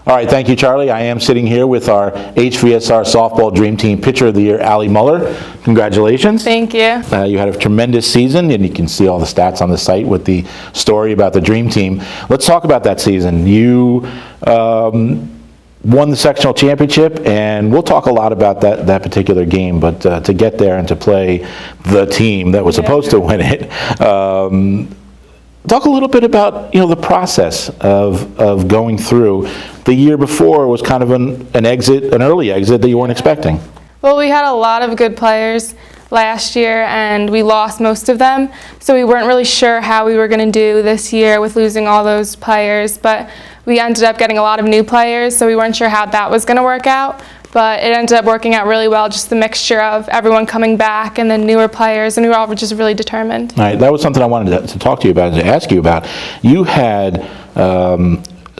All right, thank you, Charlie. I am sitting here with our HVSR Softball Dream Team Pitcher of the Year, Allie Muller. Congratulations. Thank you. You had a tremendous season, and you can see all the stats on the site with the story about the Dream Team. Let's talk about that season. You won the sectional championship, and we'll talk a lot about that particular game, but to get there and to play the team that was supposed to win it, talk a little bit about the process of going through. The year before was kind of an early exit that you weren't expecting. Well, we had a lot of good players last year, and we lost most of them, so we weren't really sure how we were going to do this year with losing all those players, but we ended up getting a lot of new players, so we weren't sure how that was going to work out. But it ended up working out really well, just the mixture of everyone coming back and then newer players, and we were all just really determined. All right, that was something I wanted to talk to you about, to ask you about. You had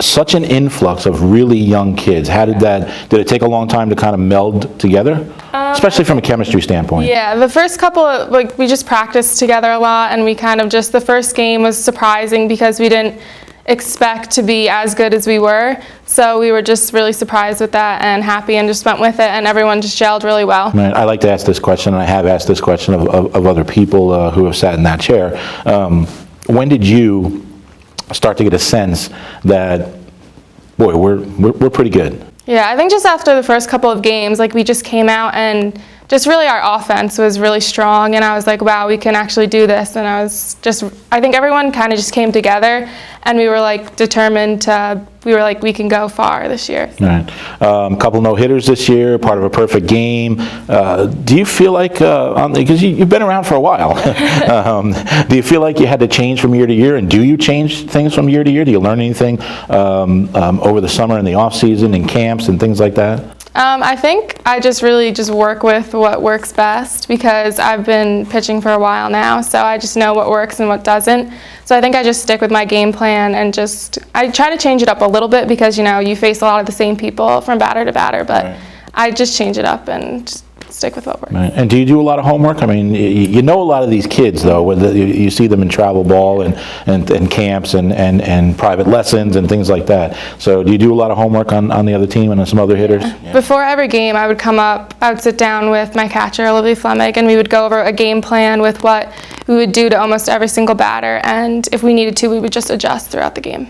such an influx of really young kids. Did it take a long time to kind of meld together, especially from a chemistry standpoint? Yeah, the first couple of, we just practiced together a lot, and we kind of just, the first game was surprising because we didn't expect to be as good as we were, so we were just really surprised with that and happy and just went with it, and everyone just gelled really well. Right. I like to ask this question, and I have asked this question of other people who have sat in that chair. When did you start to get a sense that, boy, we're pretty good? Yeah, I think just after the first couple of games, we just came out and just really our offense was really strong, and I was like, wow, we can actually do this. And I think everyone kind of just came together, and we were determined we can go far this year. All right. A couple no-hitters this year, part of a perfect game. Do you feel like, because you've been around for a while, do you feel like you had to change from year to year, and do you change things from year to year? Do you learn anything over the summer and the off-season and camps and things like that? I think I just really work with what works best, because I've been pitching for a while now, so I just know what works and what doesn't. So I think I just stick with my game plan, and I try to change it up a little bit, because you face a lot of the same people from batter to batter, but right. I just change it up and just stick with what works. Right. And do you do a lot of homework? I mean, you know a lot of these kids, though. You see them in travel ball and camps and private lessons and things like that. So do you do a lot of homework on the other team and on some other hitters? Yeah. Before every game, I would sit down with my catcher, Olivia Fleming, and we would go over a game plan with what we would do to almost every single batter, and if we needed to, we would just adjust throughout the game.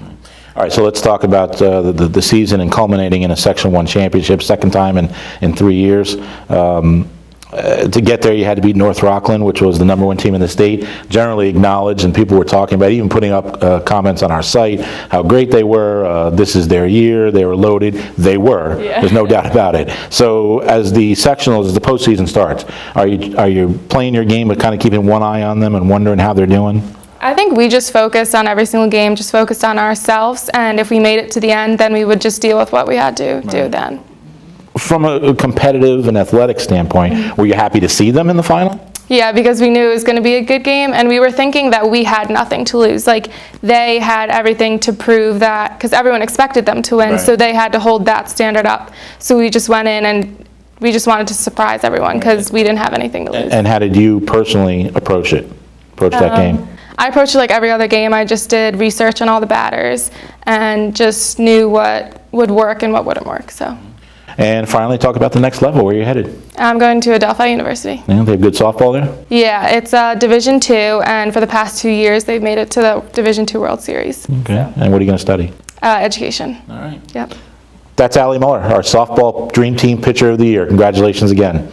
All right, so let's talk about the season and culminating in a Section 1 championship, second time in 3 years. To get there, you had to beat North Rockland, which was the #1 team in the state, generally acknowledged, and people were talking about, even putting up comments on our site, how great they were. This is their year. They were loaded. They were. Yeah. There's no doubt about it. So as the sectionals, as the postseason starts, are you playing your game but kind of keeping one eye on them and wondering how they're doing? I think we just focused on every single game, just focused on ourselves, and if we made it to the end, then we would just deal with what we had to do then. From a competitive and athletic standpoint, were you happy to see them in the final? Yeah, because we knew it was going to be a good game, and we were thinking that we had nothing to lose. They had everything to prove that, because everyone expected them to win, right. So they had to hold that standard up. So we just went in and we just wanted to surprise everyone, because we didn't have anything to lose. And how did you personally approach that game? I approached it like every other game. I just did research on all the batters and just knew what would work and what wouldn't work. So. And finally, talk about the next level. Where are you headed? I'm going to Adelphi University. Yeah, they have good softball there? Yeah, it's Division II, and for the past 2 years, they've made it to the Division II World Series. Okay, so. And what are you going to study? Education. All right. Yep. That's Allie Muller, our softball Dream Team Pitcher of the Year. Congratulations again.